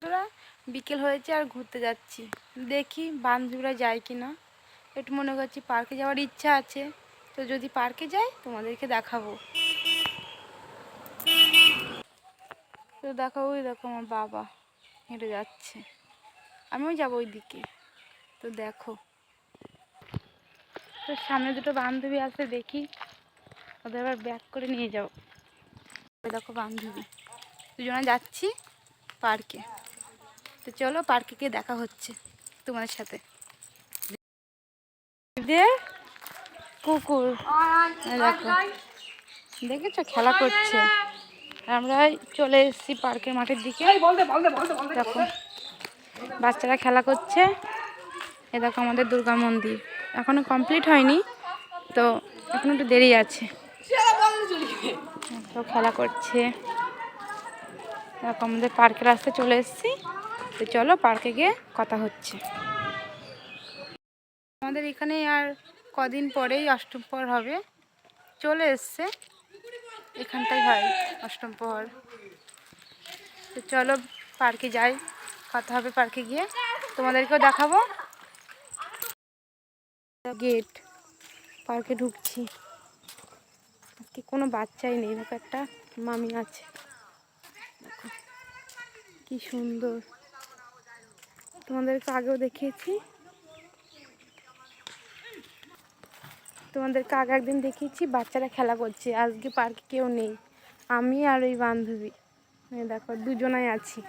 আমরা বিকেল হয়েছে আর ঘুরতে যাচ্ছি, দেখি বান্ধবীরা যায় কি না। একটু মনে করছি পার্কে যাওয়ার ইচ্ছা আছে, তো যদি পার্কে যাই তোমাদেরকে দেখাবো। তো দেখো, ওই দেখো আমার বাবা হেঁটে যাচ্ছে, আমিও যাবো ওই দিকে। তো দেখো, তো সামনে দুটো বান্ধবী আছে, দেখি ওদের আবার ব্যাক করে নিয়ে যাও। দেখো বান্ধবী দুজনে যাচ্ছি পার্কে। তো চলো পার্কে গিয়ে দেখা হচ্ছে তোমাদের সাথে। কুকুর দেখো, দেখেছো খেলা করছে। আমরা চলে এসেছি পার্কের মাঠের দিকে। দেখো বাচ্চারা খেলা করছে। এ দেখো আমাদের দুর্গা মন্দির এখনো কমপ্লিট হয়নি, তো এখন একটু দেরি আছে। তো খেলা করছে। দেখো আমাদের পার্কের রাস্তায় চলে এসেছি। তো চলো পার্কে গিয়ে কথা হচ্ছে। আমাদের এখানে আর কদিন পরেই অষ্টম প্রহর হবে, চলে এসছে, এখানটাই হয় অষ্টম প্রহর। তো চলো পার্কে যাই, কথা হবে পার্কে গিয়ে, তোমাদেরকেও দেখাবো। গেট, পার্কে ঢুকছি। আজকে কোনো বাচ্চাই নেই, দেখো একটা মামি আছে, দেখো কি সুন্দর। তোমাদেরকে আগেও দেখিয়েছি, একদিন দেখিয়েছি বাচ্চারা খেলা করছে। আজকে পার্কে কেউ নেই, আমি আর ওই বান্ধবী, দেখো দুজনাই আছি।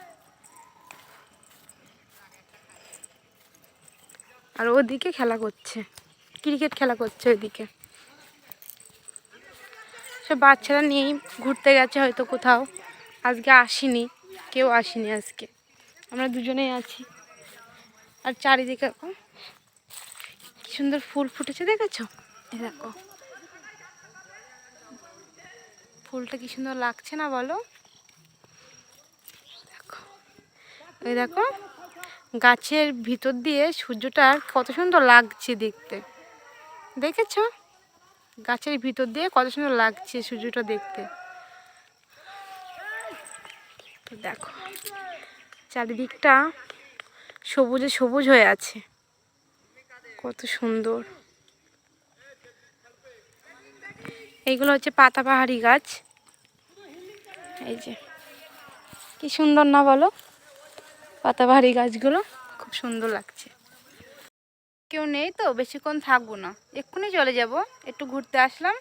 আর ওদিকে খেলা করছে, ক্রিকেট খেলা করছে ওইদিকে। সব বাচ্চারা নিয়েই ঘুরতে গেছে হয়তো কোথাও, আজকে আসেনি, কেউ আসেনি আজকে, আমরা দুজনেই আছি। আর চারিদিকে কি সুন্দর ফুল ফুটেছে, দেখেছো? এই দেখো ফুলটা কি সুন্দর লাগছে না বলো? দেখো, এই দেখো গাছের ভিতর দিয়ে সূর্যটা কত সুন্দর লাগছে দেখতে, দেখেছো? গাছের ভিতর দিয়ে কত সুন্দর লাগছে সূর্যটা দেখতে। তো দেখো চারিদিকটা সবুজে সবুজ হয়ে আছে, কত সুন্দর। এইগুলো হচ্ছে পাতাবাহারি গাছ, এই যে কি সুন্দর না বলো? পাতাবাহারি গাছগুলো খুব সুন্দর লাগছে। কেউ নেই তো বেশিক্ষণ থাকবো না, এক্ষুনি চলে যাব। একটু ঘুরতে আসলাম,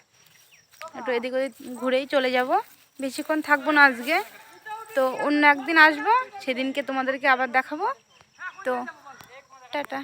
একটু এদিক ওদিক ঘুরেই চলে যাব, বেশিক্ষণ থাকবো না আজকে। তো অন্য একদিন আসবো, সেদিনকে তোমাদেরকে আবার দেখাবো। তো টাটা।